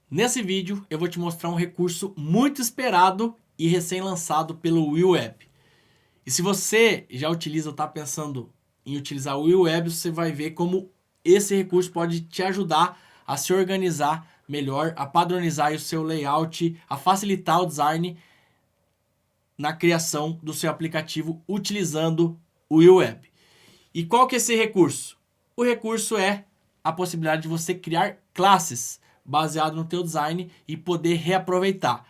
Nesse vídeo eu vou te mostrar um recurso muito esperado e recém-lançado pelo Will Web. E se você já utiliza ou está pensando em utilizar o Will Web, você vai ver como esse recurso pode te ajudar a se organizar melhor, a padronizar o seu layout, a facilitar o design na criação do seu aplicativo utilizando o Will Web. E qual que é esse recurso? O recurso é a possibilidade de você criar classes baseado no teu design e poder reaproveitar.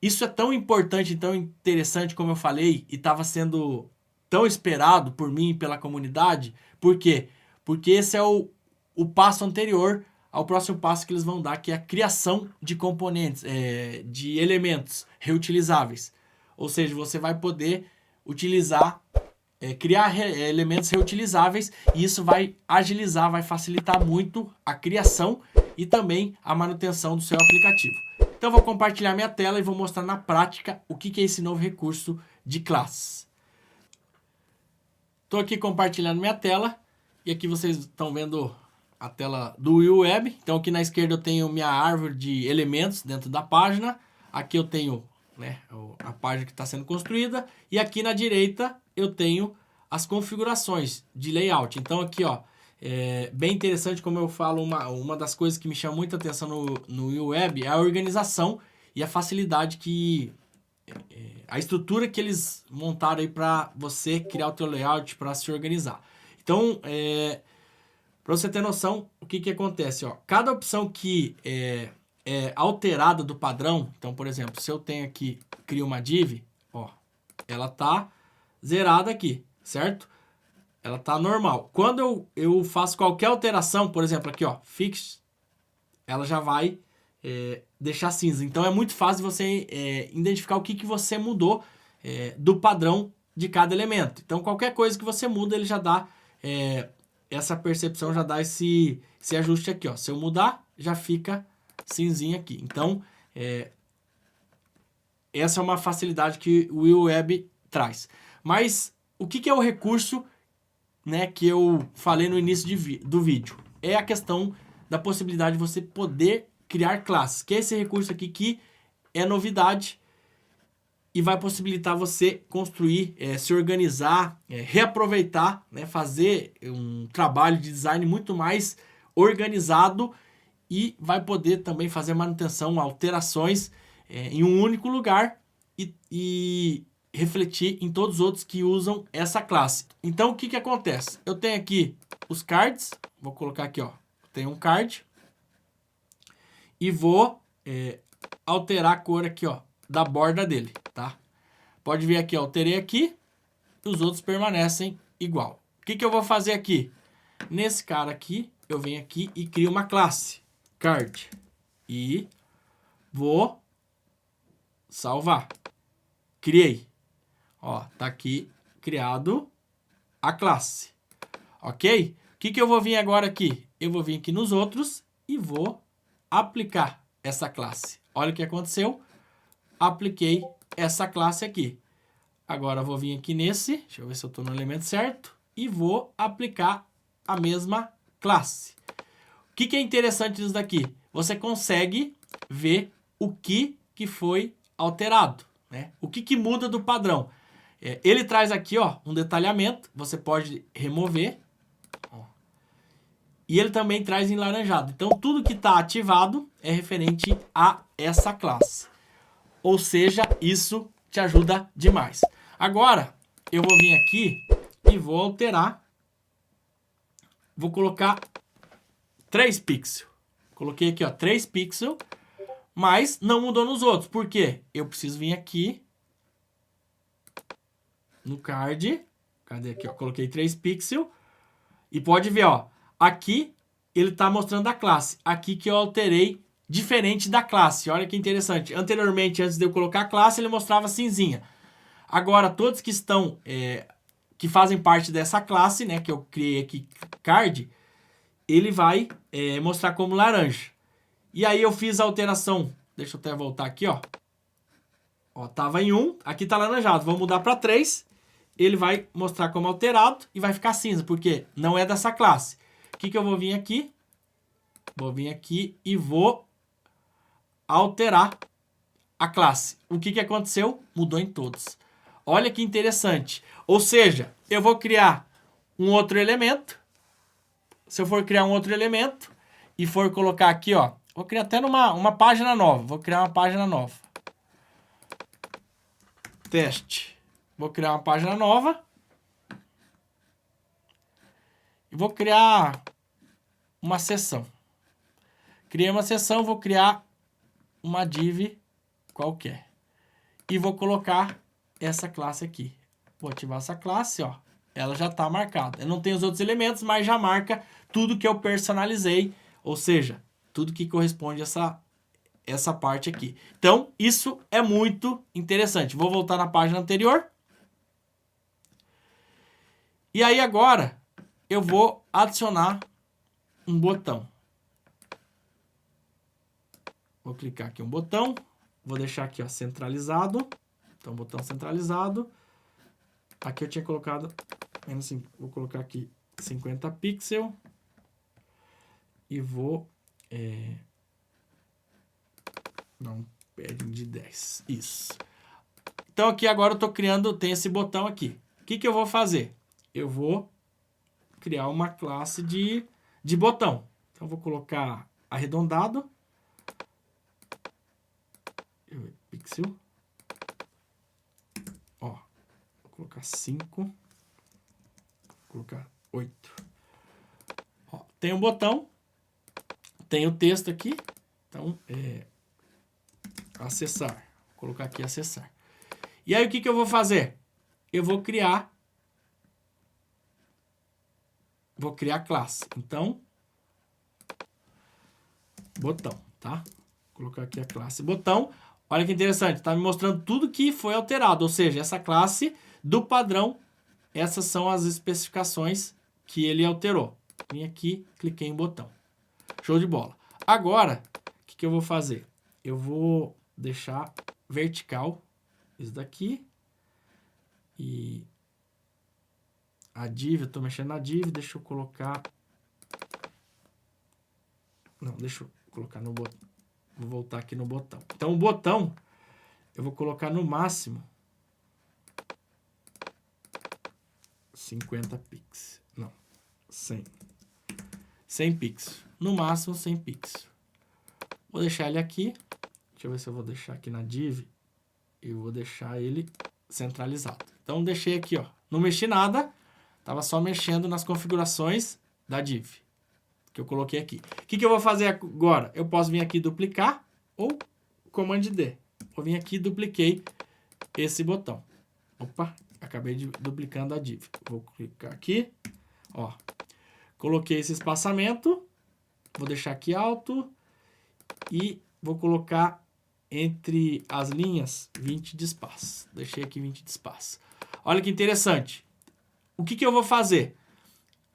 Isso é tão importante e tão interessante, como eu falei, e estava sendo tão esperado por mim e pela comunidade. Por quê? Porque esse é o passo anterior ao próximo passo que eles vão dar, que é a criação de componentes, de elementos reutilizáveis. Ou seja, você vai poder utilizar, criar elementos reutilizáveis, e isso vai agilizar, vai facilitar muito a criação e também a manutenção do seu aplicativo. Então eu vou compartilhar minha tela e vou mostrar na prática o que é esse novo recurso de classes. Estou aqui compartilhando minha tela e aqui vocês estão vendo a tela do Will Web. Então aqui na esquerda eu tenho minha árvore de elementos dentro da página. Aqui eu tenho, a página que está sendo construída. E aqui na direita eu tenho as configurações de layout. Então aqui, ó, é bem interessante, como eu falo, uma das coisas que me chama muita atenção no Will Web é a organização e a facilidade que... a estrutura que eles montaram aí para você criar o teu layout, para se organizar. Então, para você ter noção, o que acontece? Ó, cada opção que é alterada do padrão, então, por exemplo, se eu tenho aqui, crio uma div, ó, ela tá zerada aqui, certo? Ela tá normal. Quando eu faço qualquer alteração, por exemplo, aqui, ó, fix, ela já vai deixar cinza. Então é muito fácil você identificar o que você mudou do padrão de cada elemento. Então qualquer coisa que você muda, ele já dá essa percepção, já dá esse ajuste aqui, ó. Se eu mudar, já fica cinzinha aqui. Então essa é uma facilidade que o Will Web traz. Mas o que é o recurso, que eu falei no início do vídeo? É a questão da possibilidade de você poder criar classes, que é esse recurso aqui que é novidade e vai possibilitar você construir, se organizar, reaproveitar, fazer um trabalho de design muito mais organizado e vai poder também fazer manutenção, alterações em um único lugar e refletir em todos os outros que usam essa classe. Então o que acontece? Eu tenho aqui os cards, vou colocar aqui, ó, tem um card e vou alterar a cor aqui, ó, da borda dele, tá? Pode ver aqui, ó, alterei aqui e os outros permanecem igual. O que eu vou fazer aqui? Nesse cara aqui, eu venho aqui e crio uma classe, card, e vou salvar. Criei. Ó, tá aqui criado a classe. Ok? O que eu vou vir agora aqui? Eu vou vir aqui nos outros e vou aplicar essa classe. Olha o que aconteceu. Apliquei essa classe aqui. Agora eu vou vir aqui nesse, deixa eu ver se eu estou no elemento certo, e vou aplicar a mesma classe. O que é interessante disso daqui? Você consegue ver o que foi alterado, né? O que muda do padrão. Ele traz aqui, ó, um detalhamento, você pode remover. Ó. E ele também traz em laranjado. Então, tudo que está ativado é referente a essa classe. Ou seja, isso te ajuda demais. Agora, eu vou vir aqui e vou alterar. Vou colocar 3 pixels. Coloquei aqui, ó, 3 pixels, mas não mudou nos outros. Por quê? Eu preciso vir aqui no card. Cadê aqui, ó? Coloquei 3 pixels. E pode ver, ó, aqui ele está mostrando a classe. Aqui que eu alterei diferente da classe. Olha que interessante. Anteriormente, antes de eu colocar a classe, ele mostrava cinzinha. Agora, todos que estão, que fazem parte dessa classe, né, que eu criei aqui, card, ele vai mostrar como laranja. E aí eu fiz a alteração. Deixa eu até voltar aqui, ó. Ó, tava em 1, aqui tá laranjado. Vou mudar para 3. Ele vai mostrar como alterado e vai ficar cinza, porque não é dessa classe. O que eu vou vir aqui? Vou vir aqui e vou alterar a classe. O que aconteceu? Mudou em todos. Olha que interessante. Ou seja, eu vou criar um outro elemento. Se eu for criar um outro elemento e for colocar aqui, ó, vou criar até uma página nova. Vou criar uma página nova. Teste. Vou criar uma página nova. E vou criar uma seção. Criei uma seção, vou criar uma div qualquer. E vou colocar essa classe aqui. Vou ativar essa classe, ó. Ela já está marcada. Eu não tenho os outros elementos, mas já marca tudo que eu personalizei. Ou seja, tudo que corresponde a essa parte aqui. Então, isso é muito interessante. Vou voltar na página anterior. E aí, agora, eu vou adicionar um botão. Vou clicar aqui um botão. Vou deixar aqui, ó, centralizado. Então, botão centralizado. Aqui eu tinha colocado, assim, vou colocar aqui 50 pixels. E vou dar um padding de 10. Isso. Então, aqui agora eu estou criando, tem esse botão aqui. O que eu vou fazer? Eu vou criar uma classe de botão. Então, vou colocar arredondado. Pixel. Ó, vou colocar 5. Vou colocar 8. Ó, tem um botão. Tem o texto aqui. Então, acessar. Vou colocar aqui acessar. E aí, o que eu vou fazer? Eu vou criar classe. Então, botão, tá? Vou colocar aqui a classe botão. Olha que interessante, está me mostrando tudo que foi alterado. Ou seja, essa classe do padrão, essas são as especificações que ele alterou. Vim aqui, cliquei em botão. Show de bola. Agora, o que eu vou fazer? Eu vou deixar vertical isso daqui. E a div, eu estou mexendo na div, deixa eu colocar... Não, deixa eu colocar no botão. Vou voltar aqui no botão. Então, o botão, eu vou colocar no máximo 50 pixels. Não, 100. 100 pixels. No máximo, 100 pixels. Vou deixar ele aqui. Deixa eu ver se eu vou deixar aqui na div. Eu vou deixar ele centralizado. Então, deixei aqui, ó. Não mexi nada. Estava só mexendo nas configurações da div que eu coloquei aqui. O que eu vou fazer agora? Eu posso vir aqui e duplicar ou Command D. Vou vir aqui e dupliquei esse botão. Opa, acabei duplicando a div. Vou clicar aqui, ó. Coloquei esse espaçamento, vou deixar aqui alto e vou colocar entre as linhas 20 de espaço. Deixei aqui 20 de espaço. Olha que interessante. O que eu vou fazer?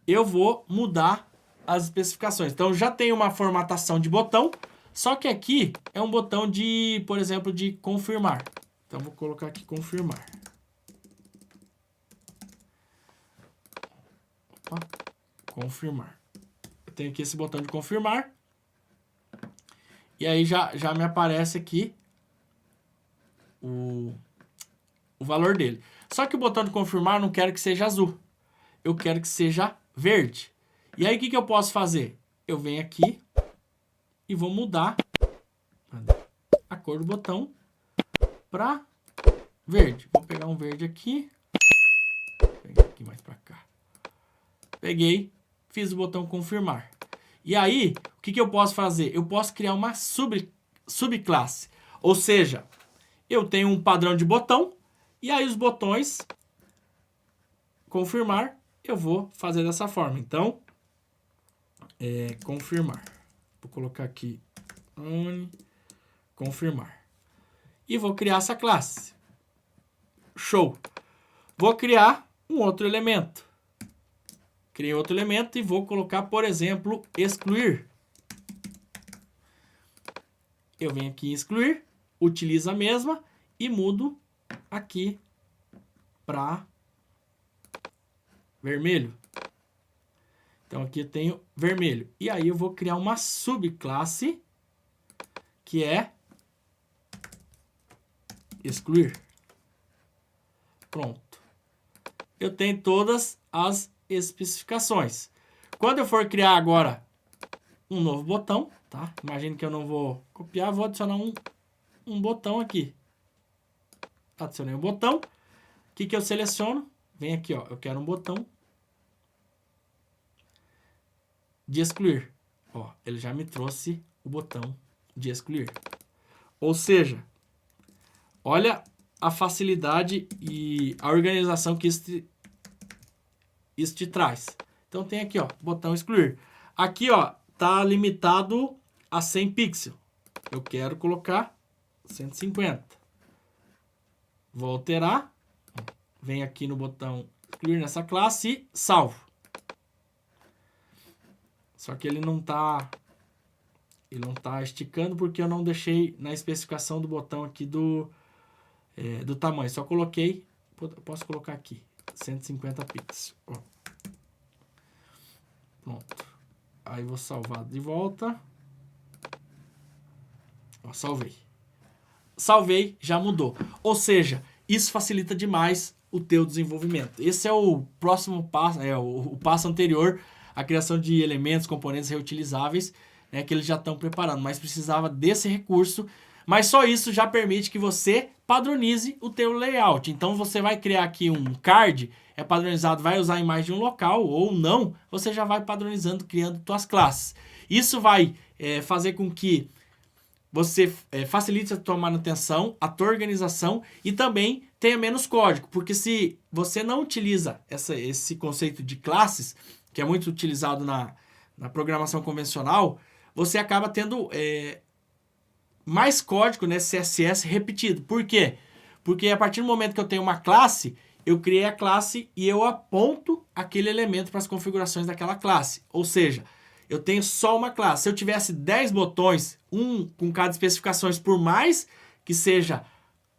Eu vou mudar as especificações. Então, já tem uma formatação de botão, só que aqui é um botão de, por exemplo, de confirmar. Então, vou colocar aqui confirmar. Opa, confirmar. Eu tenho aqui esse botão de confirmar. E aí, já me aparece aqui o valor dele. Só que o botão de confirmar eu não quero que seja azul. Eu quero que seja verde. E aí, o que eu posso fazer? Eu venho aqui e vou mudar a cor do botão para verde. Vou pegar um verde aqui. Vou pegar aqui mais para cá. Peguei, fiz o botão confirmar. E aí, o que eu posso fazer? Eu posso criar uma subclasse. Ou seja, eu tenho um padrão de botão e aí os botões confirmar, eu vou fazer dessa forma. Então, confirmar. Vou colocar aqui confirmar. E vou criar essa classe. Show. Vou criar um outro elemento. Criei outro elemento e vou colocar, por exemplo, excluir. Eu venho aqui em excluir, utilizo a mesma e mudo aqui para vermelho. Então, aqui eu tenho vermelho. E aí, eu vou criar uma subclasse que é excluir. Pronto. Eu tenho todas as especificações. Quando eu for criar agora um novo botão, tá? Imagine que eu não vou copiar, vou adicionar um botão aqui. Adicionei um botão. O que eu seleciono? Vem aqui, ó. Eu quero um botão de excluir. Ó, ele já me trouxe o botão de excluir. Ou seja, olha a facilidade e a organização que isso te traz. Então tem aqui, ó, botão excluir. Aqui, ó, tá limitado a 100 pixels. Eu quero colocar 150. Vou alterar. Venho aqui no botão excluir nessa classe e salvo. Só que ele não tá esticando porque eu não deixei na especificação do botão aqui do tamanho. Só coloquei, posso colocar aqui, 150 pixels. Ó. Pronto. Aí vou salvar de volta. Ó, salvei. Salvei, já mudou. Ou seja, isso facilita demais o teu desenvolvimento. Esse é o próximo passo, o passo anterior à criação de elementos, componentes reutilizáveis, né, que eles já estão preparando. Mas precisava desse recurso. Mas só isso já permite que você padronize o teu layout. Então você vai criar aqui um card, é padronizado, vai usar a imagem de um local ou não, você já vai padronizando, criando suas classes. Isso vai fazer com que você facilite a tua manutenção, a tua organização e também tenha menos código. Porque se você não utiliza esse conceito de classes, que é muito utilizado na programação convencional, você acaba tendo mais código, né, CSS repetido. Por quê? Porque a partir do momento que eu tenho uma classe, eu criei a classe e eu aponto aquele elemento para as configurações daquela classe. Ou seja, eu tenho só uma classe. Se eu tivesse 10 botões, um com cada especificações, por mais que seja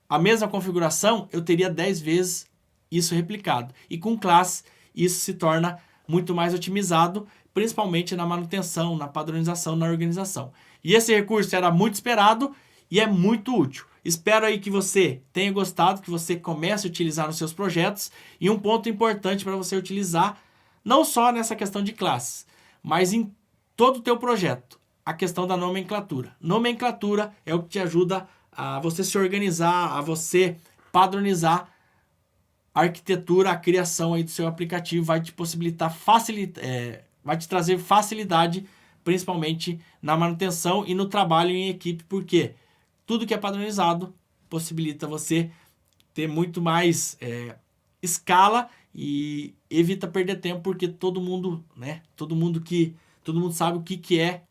a mesma configuração, eu teria 10 vezes isso replicado. E com classe, isso se torna muito mais otimizado, principalmente na manutenção, na padronização, na organização. E esse recurso era muito esperado e é muito útil. Espero aí que você tenha gostado, que você comece a utilizar nos seus projetos. E um ponto importante para você utilizar, não só nessa questão de classes, mas em todo o teu projeto, a questão da nomenclatura. Nomenclatura é o que te ajuda a você se organizar, a você padronizar a arquitetura, a criação aí do seu aplicativo, vai te possibilitar vai te trazer facilidade, principalmente na manutenção e no trabalho em equipe, porque tudo que é padronizado possibilita você ter muito mais escala e evita perder tempo, porque todo mundo sabe o que é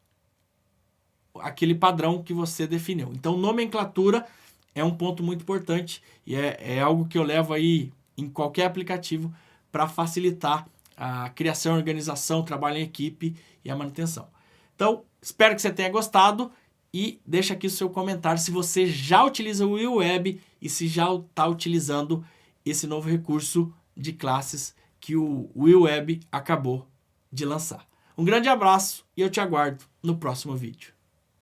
aquele padrão que você definiu. Então, nomenclatura é um ponto muito importante e é algo que eu levo aí em qualquer aplicativo para facilitar a criação, a organização, o trabalho em equipe e a manutenção. Então, espero que você tenha gostado e deixa aqui o seu comentário se você já utiliza o Will Web e se já está utilizando esse novo recurso de classes que o Will Web acabou de lançar. Um grande abraço e eu te aguardo no próximo vídeo.